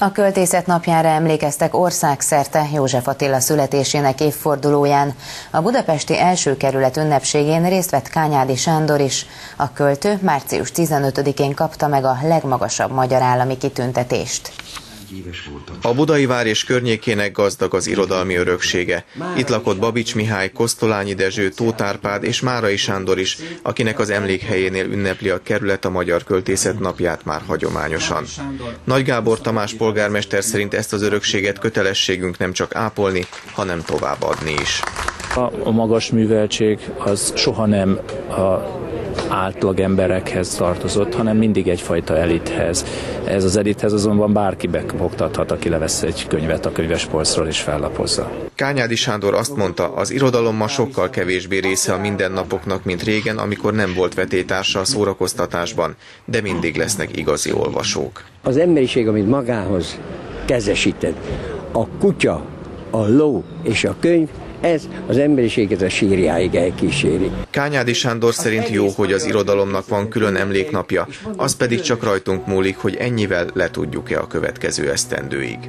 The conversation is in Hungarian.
A költészet napjára emlékeztek országszerte József Attila születésének évfordulóján. A budapesti első kerület ünnepségén részt vett Kányádi Sándor is. A költő március 15-én kapta meg a legmagasabb magyar állami kitüntetést. A Budai vár és környékének gazdag az irodalmi öröksége. Itt lakott Babics Mihály, Kosztolányi Dezső, Tóth Árpád és Márai Sándor is, akinek az emlékhelyénél ünnepli a kerület a Magyar Költészet napját már hagyományosan. Nagy Gábor Tamás polgármester szerint ezt az örökséget kötelességünk nem csak ápolni, hanem továbbadni is. A magas műveltség az soha nem a átlag emberekhez tartozott, hanem mindig egyfajta elithez. Ez az elithez azonban bárki bekopogtathat, aki levesz egy könyvet a könyvespolcról és fellapozza. Kányádi Sándor azt mondta, az irodalom ma sokkal kevésbé része a mindennapoknak, mint régen, amikor nem volt vetétársa a szórakoztatásban, de mindig lesznek igazi olvasók. Az emberiség, amit magához kezesített, a kutya, a ló és a könyv, ez az emberiséget a sírjáig elkíséri. Kányádi Sándor szerint jó, hogy az irodalomnak van külön emléknapja, az pedig csak rajtunk múlik, hogy ennyivel letudjuk-e a következő esztendőig.